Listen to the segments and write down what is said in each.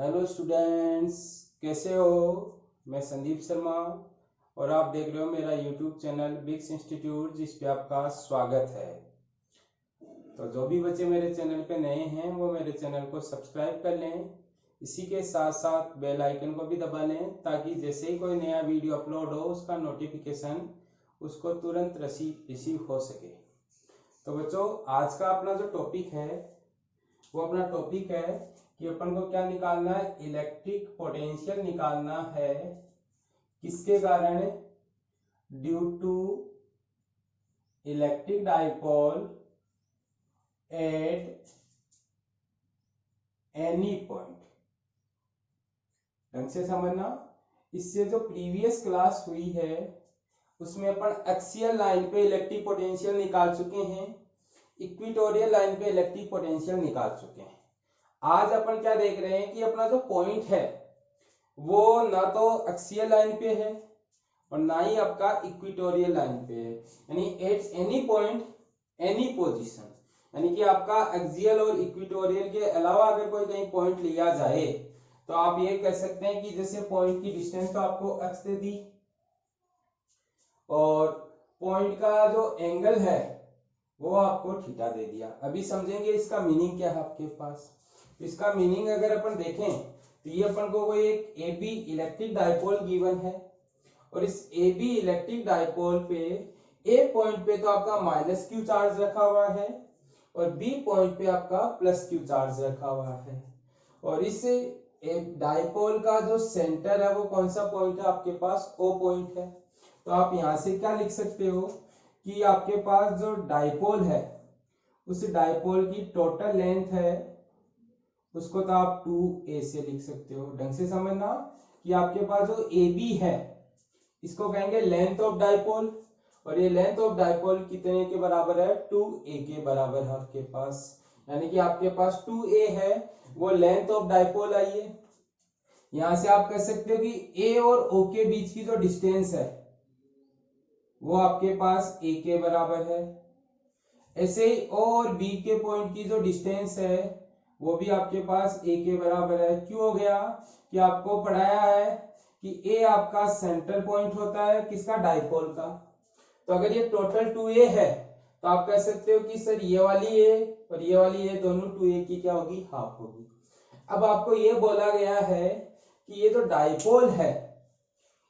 Hello students, कैसे हो। मैं संदीप शर्मा और आप देख रहे हो मेरा यूट्यूब चैनल बिग्स इंस्टीट्यूट, जिस पे आपका स्वागत है। तो जो भी बच्चे मेरे चैनल पे नए हैं वो मेरे चैनल को सब्सक्राइब कर लें। इसी के साथ साथ बेल आइकन को भी दबा लें, ताकि जैसे ही कोई नया वीडियो अपलोड हो उसका नोटिफिकेशन उसको तुरंत रिसीव हो सके। तो बच्चों, आज का अपना जो टॉपिक है वो अपना टॉपिक है कि अपन को क्या निकालना है, इलेक्ट्रिक पोटेंशियल निकालना है। किसके कारण? Due to electric dipole at any point. ढंग से समझना। इससे जो प्रीवियस क्लास हुई है उसमें अपन एक्सियल लाइन पे इलेक्ट्रिक पोटेंशियल निकाल चुके हैं, इक्वेटोरियल लाइन पे इलेक्ट्रिक पोटेंशियल निकाल चुके हैं। आज अपन क्या देख रहे हैं कि अपना जो पॉइंट है वो ना तो एक्सियल लाइन पे है और ना ही आपका इक्वेटोरियल लाइन पे है, यानी eight any point any position, यानी कि आपका एक्सियल और इक्वेटोरियल के अलावा अगर कोई कहीं पॉइंट लिया जाए तो आप ये कह सकते हैं कि जैसे पॉइंट की डिस्टेंस तो आपको x दे दी और पॉइंट का जो एंगल है वो आपको थीटा दे दिया। अभी समझेंगे इसका मीनिंग क्या है आपके पास। इसका मीनिंग अगर अपन देखें तो ये अपन को कोई एक A B electric dipole given है और इस ए बी इलेक्ट्रिक डाइपोल पे ए पॉइंट पे तो आपका माइनस क्यू चार्ज रखा हुआ है और बी पॉइंट पे आपका प्लस क्यू चार्ज रखा हुआ है। और इस डाइपोल का जो सेंटर है वो कौन सा पॉइंट है आपके पास? ओ पॉइंट है। तो आप यहां से क्या लिख सकते हो कि आपके पास जो डाइपोल है उस डाइपोल की टोटल लेंथ है उसको तो आप 2a से लिख सकते हो। ढंग से समझना कि आपके पास जो AB है इसको कहेंगे लेंथ ऑफ डाइपोल और ये लेंथ ऑफ डाइपोल कितने के बराबर है? 2a के बराबर है आपके पास, यानी कि आपके पास 2a है वो लेंथ ऑफ डाइपोल आई है। यहां से आप कह सकते हो कि a और o के बीच की जो डिस्टेंस है वो आपके पास a के बराबर है। ऐसे ही o और b के पॉइंट की जो डिस्टेंस है वो भी आपके पास a के बराबर है। क्यों हो गया कि आपको पढ़ाया है कि a आपका सेंटर पॉइंट होता है किसका? डाइपोल का। तो अगर ये टोटल 2a है तो आप कह सकते हो कि सर ये वाली a और ये वाली a दोनों 2a की क्या होगी? हाफ होगी। अब आपको ये बोला गया है कि ये जो डाइपोल है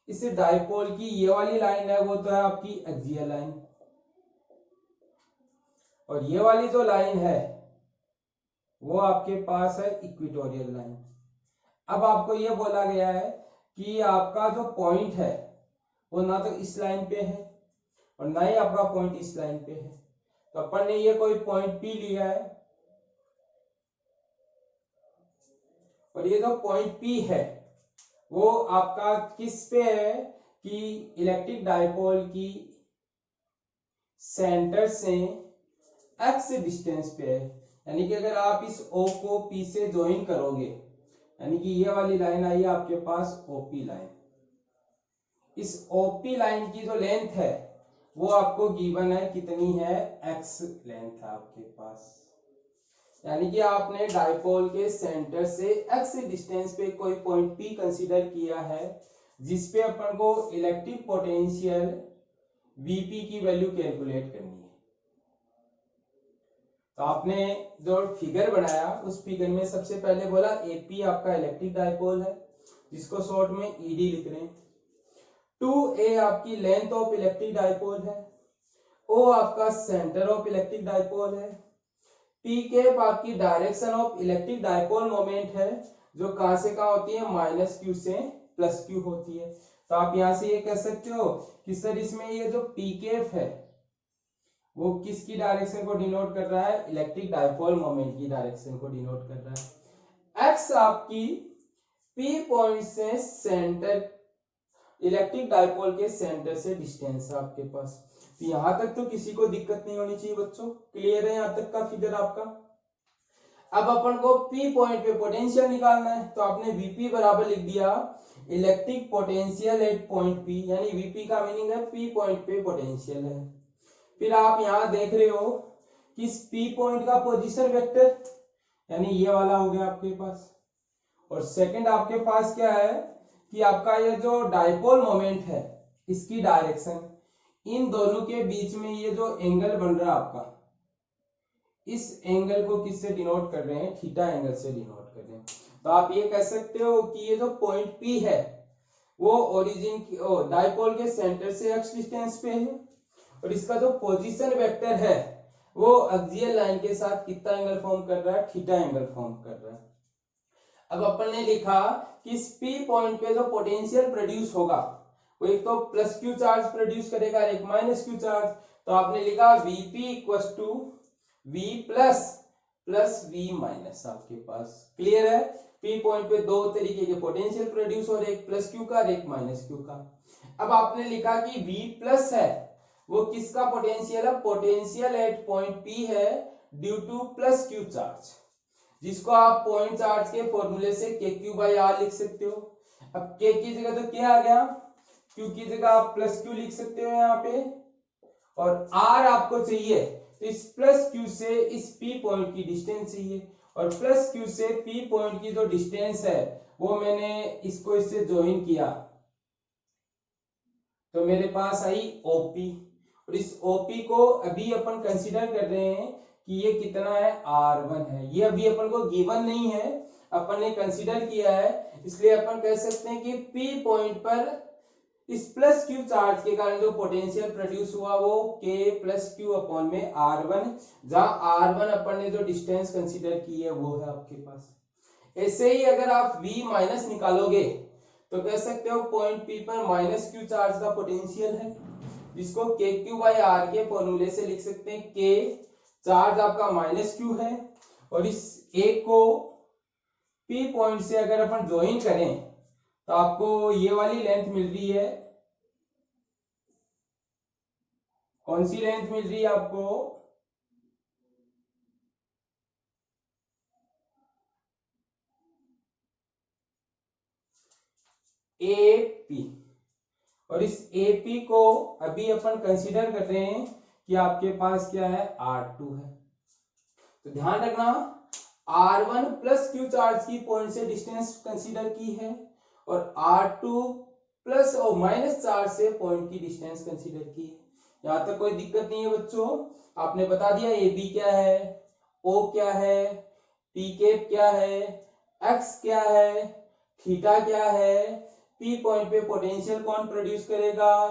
इस डाइपोल की ये वाली लाइन है वो तो है आपकी एक्सियल लाइन और ये वाली जो लाइन है वो आपके पास है इक्वेटोरियल लाइन। अब आपको ये बोला गया है कि आपका जो पॉइंट है वो ना तो इस लाइन पे है और ना ही आपका पॉइंट इस लाइन पे है। तो अपन ने ये कोई पॉइंट P लिया है और ये जो पॉइंट P है वो आपका किस पे है कि इलेक्ट्रिक डाइपोल की सेंटर से x डिस्टेंस पे है। यानी कि अगर आप इस O को P से ज्वाइन करोगे, यानी कि ये वाली लाइन आई है आपके पास OP लाइन, इस OP लाइन की जो लेंथ है वो आपको गिवन है कितनी है? x लेंथ है आपके पास। यानी कि आपने डाइपोल के सेंटर से x डिस्टेंस पे कोई पॉइंट P कंसीडर किया है जिसपे अपन को इलेक्ट्रिक पोटेंशियल Vp की वैल्यू कैलकुलेट करनी है। तो आपने जो फिगर बनाया उस फिगर में सबसे पहले बोला AP आपका इलेक्ट्रिक डाइपोल है जिसको शॉर्ट में ED लिख रहे हैं। 2a आपकी लेंथ ऑफ इलेक्ट्रिक डाइपोल है, O आपका सेंटर ऑफ इलेक्ट्रिक डाइपोल है, P कैप आपकी direction of electric dipole moment है जो कहां से कहां होती है? माइनस क्यू से प्लस क्यू होती है। तो आप यहां से ये कह सकते हो कि सर इसमें ये जो P कैप है वो किसकी डायरेक्शन को डिनोट कर रहा है? इलेक्ट्रिक डाइपोल मोमेंट की डायरेक्शन को डिनोट कर रहा है। x आपकी P पॉइंट से सेंटर इलेक्ट्रिक डाइपोल के सेंटर से डिस्टेंस है आपके पास। तो यहां तक तो किसी को दिक्कत नहीं होनी चाहिए बच्चों। क्लियर है यहां तक का फिगर आपका? अब अपन को P पॉइंट पे पोटेंशियल निकालना है तो आपने Vp बराबर लिख दिया electric potential at point P, यानी Vp का मीनिंग है P पॉइंट पे पोटेंशियल है। फिर आप यहां देख रहे हो कि इस P पॉइंट का पोजीशन वेक्टर यानी ये वाला हो गया आपके पास और सेकंड आपके पास क्या है कि आपका ये जो डायपोल मोमेंट है इसकी डायरेक्शन, इन दोनों के बीच में ये जो एंगल बन रहा है आपका, इस एंगल को किससे डिनोट कर रहे हैं, थीटा एंगल से डिनोट कर रहे हैं। तो आप ये कह सकते हो कि ये जो पॉइंट P है वो ओरिजिन की डायपोल के सेंटर से x डिस्टेंस पे है, और इसका जो पोजीशन वेक्टर है वो एक्सियल लाइन के साथ कितना एंगल फॉर्म कर रहा है, थीटा एंगल फॉर्म कर रहा है। अब अपन ने लिखा कि इस P पॉइंट पे जो पोटेंशियल प्रोड्यूस होगा वो एक तो प्लस क्यू चार्ज प्रोड्यूस करेगा, एक माइनस क्यू चार्ज। तो आपने लिखा Vp equal to V plus plus V minus, आपके पास क्लियर है। P पॉइंट पे दो तरीके के पोटेंशियल प्रोड्यूस हो रहे, एक प्लस क्यू का और एक माइनस क्यू का। अब आपने लिखा कि V प्लस है वो किसका पोटेंशियल है, पोटेंशियल एट पॉइंट P है due two plus Q charge, जिसको आप पॉइंट चार्ज के फॉर्मूले से KQ/R लिख सकते हो। अब K की जगह तो क्या आ गया, Q की जगह आप प्लस Q लिख सकते हो यहाँ पे, और R आपको चाहिए तो इस प्लस Q से इस P पॉइंट की डिस्टेंस चाहिए, और प्लस Q से P पॉइंट की जो डिस्टेंस है वो मैंने इसको इससे ज्वाइन किया तो मेरे पास आई OP, और इस OP को अभी अपन कंसीडर कर रहे हैं कि ये कितना है, R1 है। ये अभी अपन को गिवन नहीं है, अपन ने कंसीडर किया है, इसलिए अपन कह सकते हैं कि P पॉइंट पर इस प्लस क्यू चार्ज के कारण जो पोटेंशियल प्रोड्यूस हुआ वो K प्लस क्यू अपॉन में R1, जहां R1 अपन ने जो डिस्टेंस कंसीडर की है वो है आपके पास। ऐसे ही अगर आप V माइनस निकालोगे तो कह सकते हो पॉइंट P पर माइनस क्यू चार्ज का पोटेंशियल है, जिसको KQ/R के फॉर्मूले से लिख सकते हैं। K चार्ज आपका माइनस क्यू है, और इस एक को P पॉइंट से अगर अपन ज्वाइन करें तो आपको ये वाली लेंथ मिल रही है, कौन सी लेंथ मिल रही है आपको, AP, और इस AP को अभी अपन कंसीडर कर रहे हैं कि आपके पास क्या है, R2 है। तो ध्यान रखना R1 प्लस क्यू चार्ज की पॉइंट से डिस्टेंस कंसीडर की है, और R2 प्लस और माइनस चार्ज से पॉइंट की डिस्टेंस कंसीडर की है। यहां तक कोई दिक्कत नहीं है बच्चों, आपने बता दिया AB क्या है, O क्या है, P कैप क्या है, X क्या है, थीटा क्या है, P पॉइंट पे पोटेंशियल कौन प्रोड्यूस करेगा,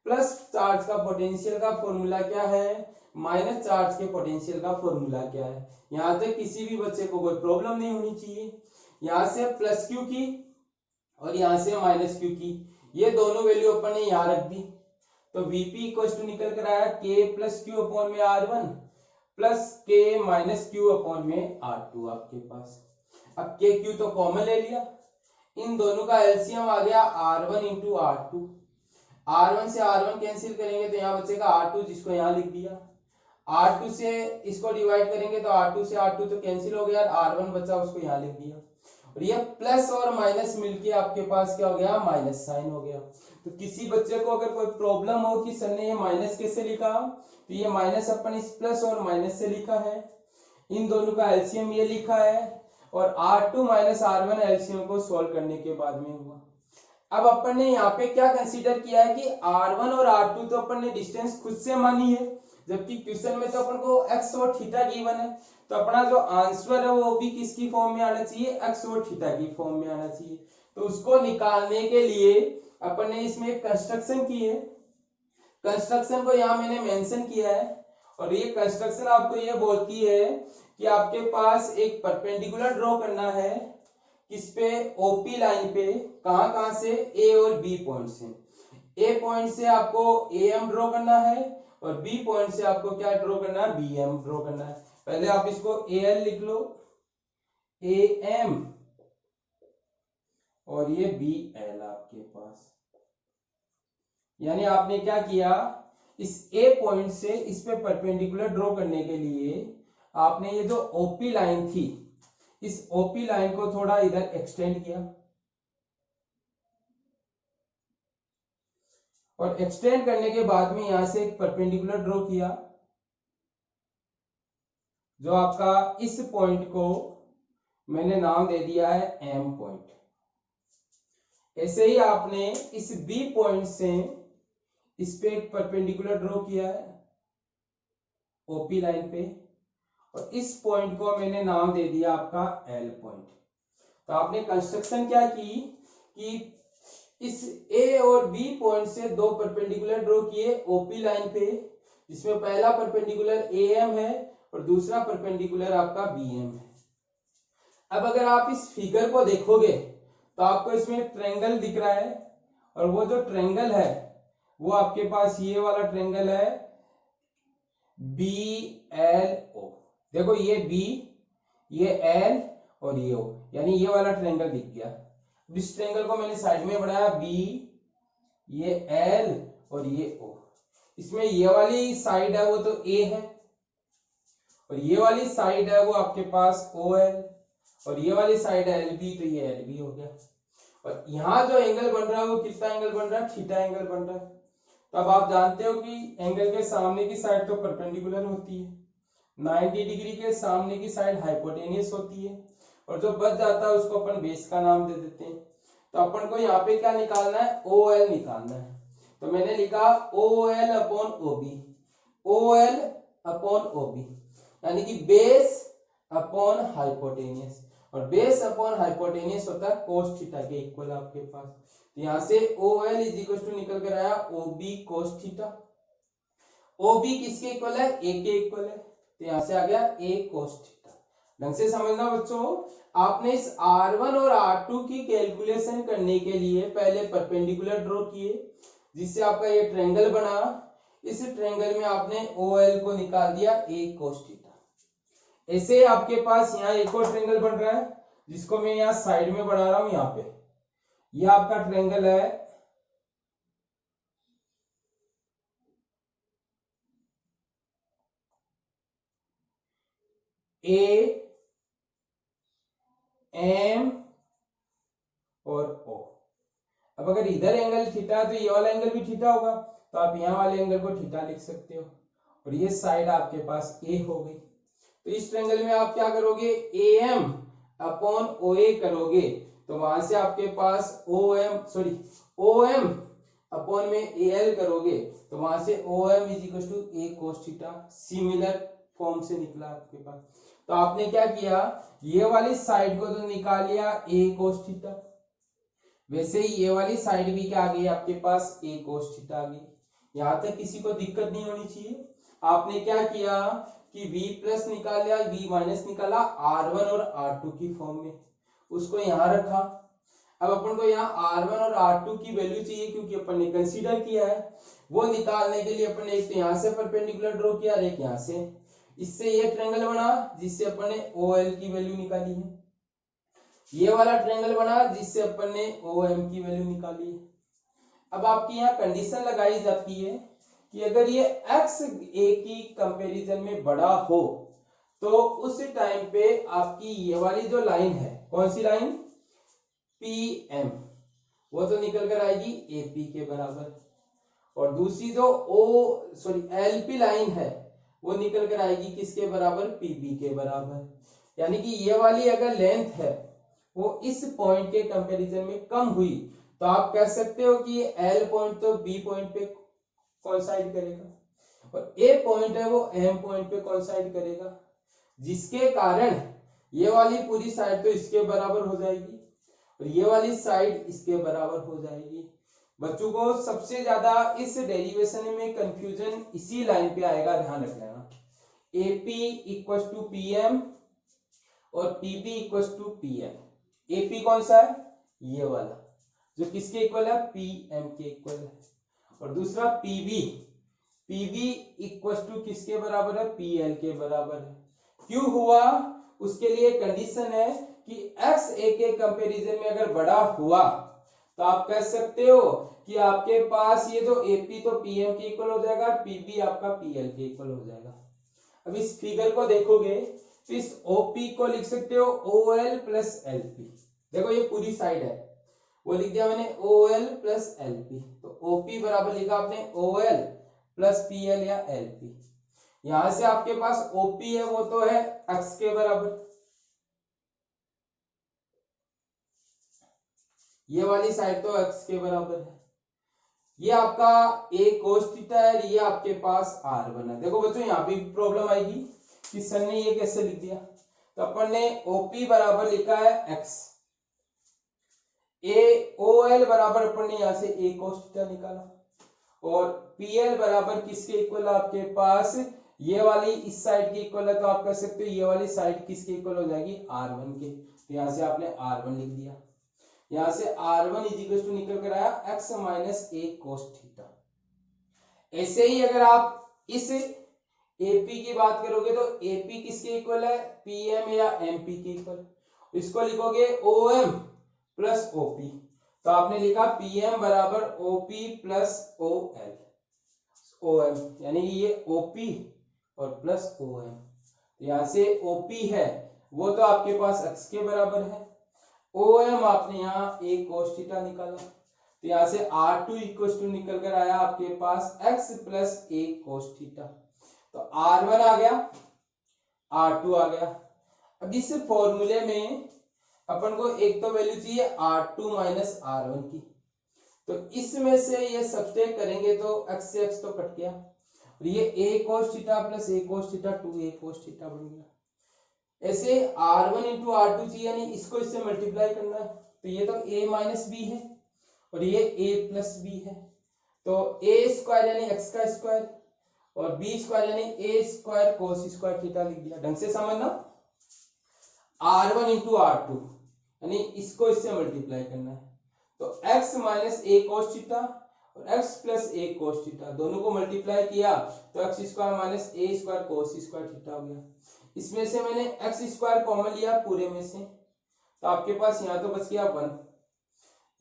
प्लस चार्ज का पोटेंशियल का फॉर्मूला क्या है, माइनस चार्ज के पोटेंशियल का फॉर्मूला क्या है। यहां तक किसी भी बच्चे को कोई प्रॉब्लम नहीं होनी चाहिए। यहां से प्लस क्यू की और यहां से माइनस क्यू की, ये दोनों वैल्यू अपन ने यहां रख दी, तो Vp इक्वल टू निकल कर आया K प्लस क्यू अपॉन में R1 plus K minus Q upon में R2 आपके पास। अब K Q तो कॉमन ले लिया, इन दोनों का एलसीएम आ गया R1 इंटू R2, R1 से R1 कैंसिल करेंगे तो यहाँ बचेगा R2, जिसको यहाँ लिख दिया। R2 से इसको डिवाइड करेंगे तो R2 से R2 तो कैंसिल हो गया, R1 बचा उसको यहाँ लिख दिया, और ये प्लस और माइनस मिलके आपके पास क्या हो गया, माइनस साइन हो गया। तो किसी बच्चे को अगर कोई प्रॉब्लम हो कि सर ने ये माइनस कैसे लिखा, तो ये माइनस अपन इस प्लस और माइनस से लिखा है, इन दोनों का एलसीएम ये लिखा है, और R2 माइनस R1 एलसीएम को सॉल्व करने के बाद में हुआ। अब अपन ने यहाँ पे क्या कंसीडर किया है कि R1 और R2 तो अपन ने डिस्टेंस खुद से मानी है, जबकि क्वेश्चन में तो अपन को x और थीटा गिवन है, तो अपना जो आंसर है वो भी किसकी फॉर्म में आना चाहिए, x और थीटा की फॉर्म में आना चाहिए। तो उसको निकालने के लिए अपन ने इसमें एक कंस्ट्रक्शन की है, कंस्ट्रक्शन को यहाँ मैंने मेंशन किया है, और ये कंस्ट्रक्शन आपको ये बोलती है कि आपके पास एक परपेंडिकुलर ड्रॉ करना है, किस पे, OP लाइन पे, कहां से, A और B पॉइंट से। A पॉइंट से आपको AM ड्रॉ करना है, और B पॉइंट से आपको क्या ड्रॉ करना है, BM ड्रॉ करना है। पहले आप इसको AL लिख लो, AM, और ये BL आपके पास। यानी आपने क्या किया, इस A पॉइंट से इस पे परपेंडिकुलर ड्रॉ करने के लिए आपने ये जो OP लाइन थी, इस OP लाइन को थोड़ा इधर एक्सटेंड किया, और एक्सटेंड करने के बाद में यहां से एक परपेंडिकुलर ड्रॉ किया, जो आपका इस पॉइंट को मैंने नाम दे दिया है एम पॉइंट। ऐसे ही आपने इस बी पॉइंट से इस पे एक परपेंडिकुलर ड्रॉ किया है ओपी लाइन पे, और इस पॉइंट को मैंने नाम दे दिया आपका एल पॉइंट। तो आपने कंस्ट्रक्शन क्या की कि इस ए और बी पॉइंट से दो परपेंडिकुलर ड्रॉ किए ओपी लाइन पे, जिसमें पहला परपेंडिकुलर ए एम है और दूसरा परपेंडिकुलर आपका बी एम है। अब अगर आप इस फिगर को देखोगे तो आपको इसमें ट्रायंगल दिख रहा है, और वो जो ट्रायंगल है वो आपके पास ये वाला ट्रायंगल है बी एल ओ। देखो ये बी, ये एल और ये ओ, यानी ये वाला ट्रायंगल दिख गया। इस ट्रायंगल को मैंने साइड में बढ़ाया, बी, ये एल और ये ओ। इसमें ये वाली साइड है वो तो ए है, और ये वाली साइड है वो आपके पास ओ एल, और ये वाली साइड है एल बी, तो ये एल बी हो गया। और यहाँ जो एंगल बन रहा है वो कितना एंगल बन रहा है, थीटा एंगल बन रहा है। तो अब आप जानते हो कि एंगल के सामने की साइड तो परपेंडिकुलर होती है, 90 डिग्री के सामने की साइड हाइपोटेनियस होती है, और जो बच जाता है उसको अपन बेस का नाम दे देते हैं। तो अपन को यहाँ पे क्या निकालना है, ओ एल निकालना है। तो मैंने लिखा O L upon O B, O L upon O B, यानी कि बेस अपॉन हाइपोटेनियस, और बेस अपॉन हाइपोटेनियस होता है कोस थीटा के इक्वल आपके पास। तो यहाँ से O L is equal to निकल कर आया O B cos theta. O B किसके इक्वल है, ए के इक्वल है, तो यहाँ से आ गया ए कोस थीटा। ढंग से समझना बच्चों, आपने इस R1 और R2 की कैलकुलेशन करने के लिए पहले परपेंडिकुलर ड्रॉ किए, जिससे आपका ये ट्रायंगल बना। इस ट्रायंगल में आपने OL को निकाल दिया a cos थीटा। ऐसे आपके पास यहाँ एक और ट्रायंगल बन रहा है, जिसको मैं यहाँ साइड में बढ़ा रहा हूं। यहाँ पे ये आपका ट्रायंगल है ए एम और ओ। अब अगर इधर एंगल थीटा है तो ये वाला एंगल भी थीटा होगा, तो आप यहाँ वाले एंगल को थीटा लिख सकते हो, और ये साइड आपके पास ए हो गई। तो इस ट्रायंगल में आप क्या करोगे, ए एम अपॉन ओ ए करोगे, तो वहां से आपके पास ओ एम अपॉन में ए एल करोगे, तो वहां से O M is equal to a cos theta. Similar form से निकला आपके पास। तो आपने क्या किया, ये वाली साइड को तो निकाल लिया ए कोस थीटा, वैसे ही ये वाली साइड भी क्या आ गई आपके पास, ए कोस थीटा आ गई। यहां तक किसी को दिक्कत नहीं होनी चाहिए। आपने क्या किया कि v प्लस निकाल लिया, v माइनस निकाला R1 और R2 की फॉर्म में, उसको यहां रखा। अब अपन को यहाँ R1 और R2 की वैल्यू चाहिए, क्योंकि अपन ने कंसीडर किया है। वो निकालने के लिए अपन ने एक तो यहाँ से परपेंडिकुलर ड्रॉ किया और एक यहाँ से। इससे ये ट्रायंगल बना जिससे अपन ने OL की वैल्यू निकाली है, ये वाला ट्रायंगल बना जिससे अपन ने OM की वैल्यू निकाली है। अब आपकी यहाँ कंडीशन लगाई जाती है कि अगर ये x a की कंपैरिजन में बड़ा हो, तो उस टाइम पे आपकी ये वाली जो लाइन है, कौन सी लाइन, PM, वो तो निकल कर आएगी AP के बराबर, और दूसरी जो LP लाइन है वो निकल कर आएगी किसके बराबर, PB के बराबर। यानी कि ये वाली अगर लेंथ है वो इस पॉइंट के कंपैरिजन में कम हुई, तो आप कह सकते हो कि ये L पॉइंट तो B पॉइंट पे कोइंसाइड करेगा, और A पॉइंट है वो M पॉइंट पे कोइंसाइड करेगा, जिसके कारण ये वाली पूरी साइड तो इसके बराबर हो जाएगी और ये वाली साइड इसके बराबर हो जाएगी। बच्चों को सबसे ज्यादा इस डेरिवेशन में कंफ्यूजन इसी लाइन पे आएगा, ध्यान रख लेना। AP इक्वल टू PM और PB equal to PM। AP कौन सा है, ये वाला जो किसके इक्वल है, PM के इक्वल है, और दूसरा PB इक्वल टू किसके बराबर है, PL के बराबर है। क्यों हुआ, उसके लिए कंडीशन है कि x a के कंपैरिजन में अगर बड़ा हुआ तो आप कह सकते हो कि आपके पास ये जो AP तो PM के इक्वल हो जाएगा, PB आपका PL के इक्वल हो जाएगा। अब इस फिगर को देखोगे तो इस OP को लिख सकते हो OL प्लस LP। देखो ये पूरी साइड है, वो लिख दिया मैंने OL प्लस LP, तो OP बराबर लिखा आपने OL प्लस PL या LP। यहां से आपके पास OP है वो तो है x के बराबर, ये वाली साइड तो x के बराबर है, ये आपका a cos थीटा है, ये आपके पास r1 है। देखो बच्चों यहाँ भी प्रॉब्लम आएगी कि सर ने ये कैसे लिख दिया, तो अपन ने OP बराबर लिखा है x, OL बराबर अपन ने यहाँ से a cos थीटा निकाला, और PL बराबर किसके इक्वल आपके पास, ये वाली इस साइड के इक्वल है, तो आप कह सकते हो ये वाली साइड किसके इक्वल हो जाएगी, r1 के। तो यहाँ से आपने r1 लिख दिया, यहाँ से r1 इज इक्वल टू निकल कर आया x minus a cos theta. ऐसे ही अगर आप इस AP की बात करोगे तो AP किसके इक्वल है, PM या MP के इक्वल, इसको लिखोगे OM प्लस OP, तो आपने लिखा PM बराबर OP प्लस OL, OM यानी ये OP और प्लस OM। यहाँ से OP है वो तो आपके पास x के बराबर है, OM आपने यहाँ a cos थीटा निकाला, तो यहाँ से R2 इक्वल टू निकल कर आया आपके पास x plus a cos theta. तो R1 आ गया, R2 आ गया। अब इस फॉर्मूले में अपन को एक तो वैल्यू चाहिए R2 माइनस R1 की, तो इसमें से ये सब्सट्रैक्ट करेंगे तो x से x तो कट गया, और ये a cos theta plus a cos theta 2a cos theta बन गया। ऐसे R1 इंटू R2 चाहिए, यानी इसको इससे मल्टीप्लाई करना है, तो ये तो a माइनस बी है और ये a प्लस बी है, तो a स्क्वायर यानी x का स्क्वायर और b स्क्वायर यानी a square cos square theta लिख दिया। ढंग से समझना, R1 इंटू R2 यानी इसको इससे मल्टीप्लाई करना है, तो x minus a cos theta और x plus a cos theta दोनों को मल्टीप्लाई किया तो x square minus a square cos square theta हो गया। इसमें से मैंने x स्क्वायर कॉमन लिया पूरे में से, तो आपके पास यहाँ तो बच गया 1,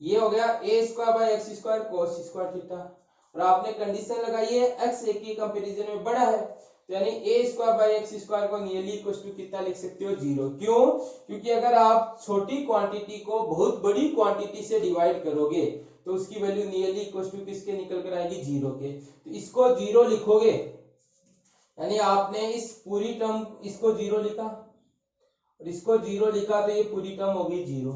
ये हो गया a square by x square cos square theta, और आपने कंडीशन लगाई है x a के कंपैरिजन में बड़ा है, तो यानी a square by x square को नियरली इक्वल टू कितना लिख सकते हो, 0। क्यों, क्योंकि अगर आप छोटी क्वांटिटी को बहुत बड़ी क्वांटिटी से डिवाइड करोगे तो उसकी वैल्यू नियरली इक्वल टू किसके निकल कर आएगी, 0 के। तो इसको 0 लिखोगे यानी आपने इस पूरी टर्म इसको 0 लिखा और इसको 0 लिखा, तो ये पूरी टर्म हो गई 0,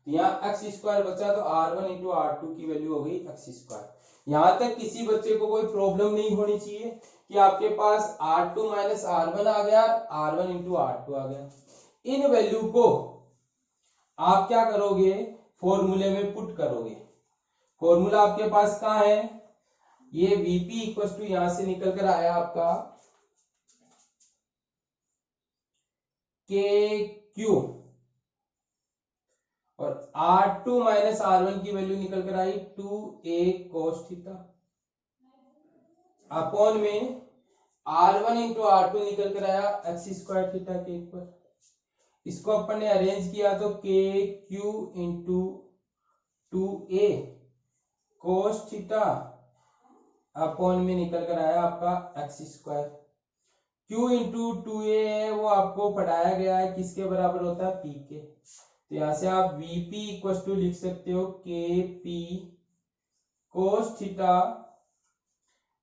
तो यहाँ एक्स स्क्वायर बचा, तो R1 इंटू R2 की वैल्यू हो गई एक्स स्क्वायर। यहाँ तक किसी बच्चे को कोई प्रॉब्लम नहीं होनी चाहिए कि आपके पास R2 माइनस R1 आ गया, R1 इंटू R2 आ गया। इन वैल्यू को आप क्या करोगे, फॉर्मूले में पुट करोगे। फॉर्मूला आपके पास कहाँ है, ये VP इक्वल टू यहां से निकल कर आया आपका KQ और R2 माइनस R1 की वैल्यू निकल कर आई 2a cos थीटा अपॉन में R1 इंटू R2 निकल कर आया एक्स स्क्वायर थीटा के इक्वल। इसको अपन ने अरेंज किया तो KQ into 2a cos theta upon में निकल कर आया आपका x square. Q into 2a है वो आपको पढ़ाया गया है किसके बराबर होता है, P के। तो यहां से आप VP इक्वल टू लिख सकते हो KP cos थीटा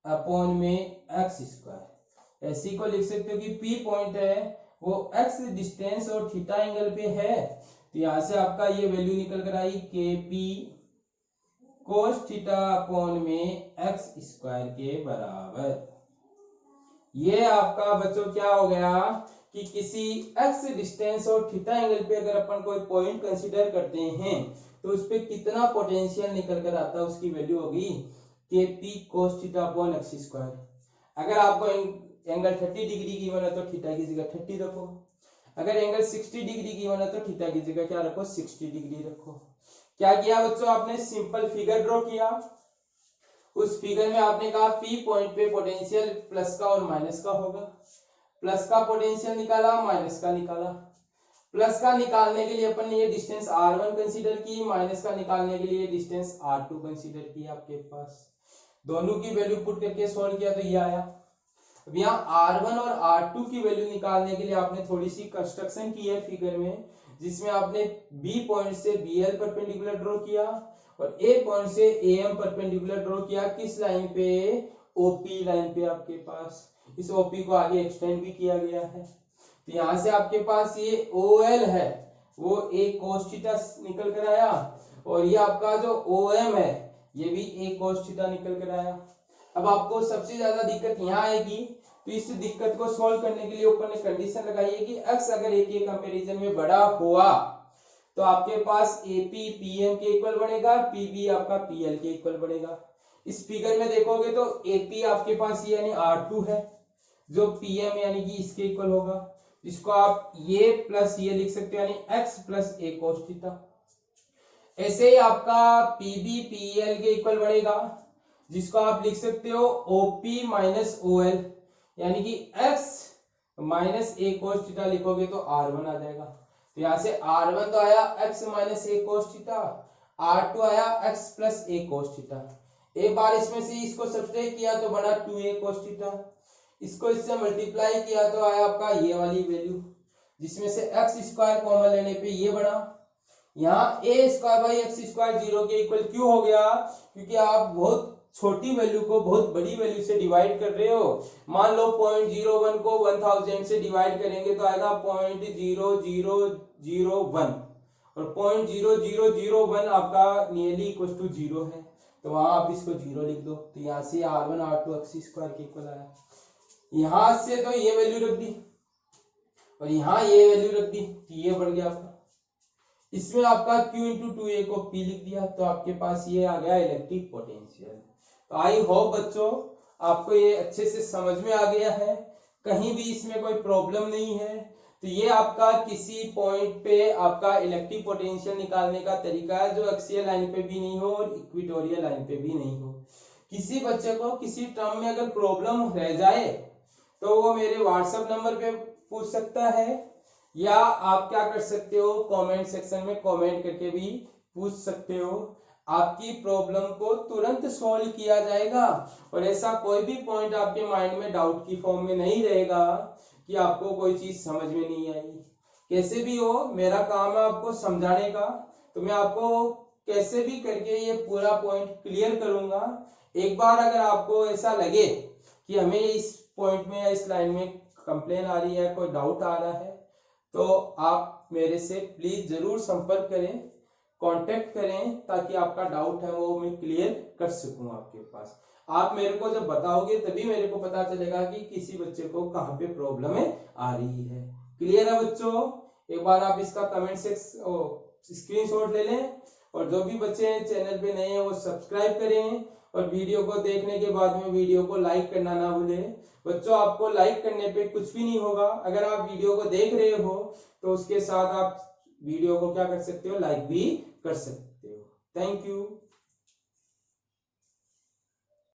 अपॉन में एक्स स्क्वायर। ऐसी को लिख सकते हो कि P पॉइंट है वो x डिस्टेंस और थीटा एंगल पे है, तो यहां से आपका ये वैल्यू निकल कर आई KP cos थीटा अपॉन में एक्स स्क्वायर के बराबर। ये आपका बच्चों क्या हो गया कि किसी x डिस्टेंस और थीटा एंगल पे अगर अपन कोई पॉइंट कंसीडर करते हैं तो उस पे कितना पोटेंशियल निकल कर आता है, उसकी वैल्यू होगी KP cos theta upon x square. अगर आपको एंगल 30 डिग्री गिवन है तो थीटा की जगह 30 रखो, अगर एंगल 60 डिग्री गिवन है तो थीटा की जगह क्या रखो, 60 डिग्री रखो। क्या किया बच्चों, आपने सिंपल फिगर ड्रॉ किया। उस फिगर में आपने कहा P पॉइंट पे पोटेंशियल प्लस का और माइनस का होगा, प्लस का पोटेंशियल निकाला, माइनस का निकाला। प्लस का निकालने के लिए अपन ने ये डिस्टेंस R1 कंसीडर की, माइनस का निकालने के लिए डिस्टेंस R2 कंसीडर की। आपके पास दोनों की वैल्यू पुट करके सॉल्व किया तो ये आया। अब यहाँ R1 और R2 की वैल्यू निकालने के लिए आपने थोड़ी सी कंस्ट्रक्शन की है फिगर में, जिसमें आपने B पॉइंट से BL परपेंडिकुलर ड्रॉ किया और A पॉइंट से AM परपेंडिकुलर ड्रॉ किया। किस लाइन पे, OP लाइन पे। आपके पास इस OP को आगे एक्सटेंड भी किया गया है। तो यहाँ से आपके पास ये OL है वो A cos थीटा निकल कर आया और ये आपका जो OM है ये भी a cos थीटा निकल कर आया। अब आपको सबसे ज्यादा दिक्कत यहाँ आएगी, तो इस दिक्कत को सॉल्व करने के लिए ऊपर ने कंडीशन लगाई है कि x अगर a के कंपैरिजन में बड़ा हुआ तो आपके पास AP PM के इक्वल बनेगा, PB आपका PL के इक्वल बनेगा। इस फिगर में देखोगे तो AP आपके पास ये यानी R2 है, जो PM यानी कि इसके इक्वल होगा, जिसको आप ये प्लस ये लिख सकते हो यानी x plus a cos theta. ऐसे ही आपका PB PL के इक्वल बनेगा, जिसको आप लिख सकते हो OP माइनस OL यानी कि x minus a cos theta लिखोगे तो R1 आ जाएगा। तो यहाँ से R1 तो आया x minus a cos theta, R2 आया x plus a cos theta. एक बार इसमें से इसको सब्ट्रैक्ट किया तो बना 2a cos थीटा, इसको इससे मल्टीप्लाई किया तो आया आपका ये वाली वैल्यू, जिसमें से x स्क्वायर कॉमन लेने पे ये बना। यहाँ a square by x square 0 के इक्वल क्यों हो गया, क्योंकि आप बहुत छोटी वैल्यू को बहुत बड़ी वैल्यू से डिवाइड कर रहे हो। मान लो 0.01 को 1000 से डिवाइड करेंगे तो आएगा 0.0001 और 0.0001 आपका नियरली इक्वल टू 0 है, तो वहां आप इसको 0 लिख दो। तो यहाँ से R1 R2 एक्स स्क्वायर के इक्वल आया। यहां से तो ये वैल्यू रख दी और यहाँ ये वैल्यू रख दी, तो ये बढ़ गया आपका। इसमें आपका Q इंटू 2a को P लिख दिया, तो आपके पास ये आ गया इलेक्ट्रिक पोटेंशियल। तो आई होप बच्चों आपको ये अच्छे से समझ में आ गया है, कहीं भी इसमें कोई प्रॉब्लम नहीं है। तो ये आपका किसी पॉइंट पे आपका इलेक्ट्रिक पोटेंशियल निकालने का तरीका है, जो एक्सियल लाइन पे भी नहीं हो और इक्वेटोरियल लाइन पे भी नहीं हो। किसी बच्चे को किसी टर्म में अगर प्रॉब्लम रह जाए तो वो मेरे व्हाट्सएप नंबर पे पूछ सकता है, या आप क्या कर सकते हो कमेंट सेक्शन में कमेंट करके भी पूछ सकते हो। आपकी प्रॉब्लम को तुरंत सॉल्व किया जाएगा और ऐसा कोई भी पॉइंट आपके माइंड में डाउट की फॉर्म में नहीं रहेगा कि आपको कोई चीज समझ में नहीं आई। कैसे भी हो मेरा काम है आपको समझाने का, तो मैं आपको कैसे भी करके ये पूरा पॉइंट क्लियर करूंगा। एक बार अगर आपको ऐसा लगे कि हमें इस पॉइंट में या इस लाइन में कंप्लेन आ रही है, कोई डाउट आ रहा है, तो आप मेरे से प्लीज जरूर संपर्क करें, कांटेक्ट करें, ताकि आपका डाउट है वो मैं क्लियर कर सकूं आपके पास। आप मेरे को जब बताओगे तभी मेरे को पता चलेगा कि किसी बच्चे को कहाँ पे प्रॉब्लम आ रही है। क्लियर है बच्चों? एक बार आप इसका कमेंट सेक्शन स्क्रीनशॉट ले लें, और जो भी बच्चे चैनल पे नए हैं वो सब्सक्राइब करें, और वीडियो को देखने के बाद में वीडियो को लाइक करना ना भूलें। बच्चों आपको लाइक करने पे कुछ भी नहीं होगा, अगर आप वीडियो को देख रहे हो तो उसके साथ आप वीडियो को क्या कर सकते हो, लाइक भी कर सकते हो। Thank you.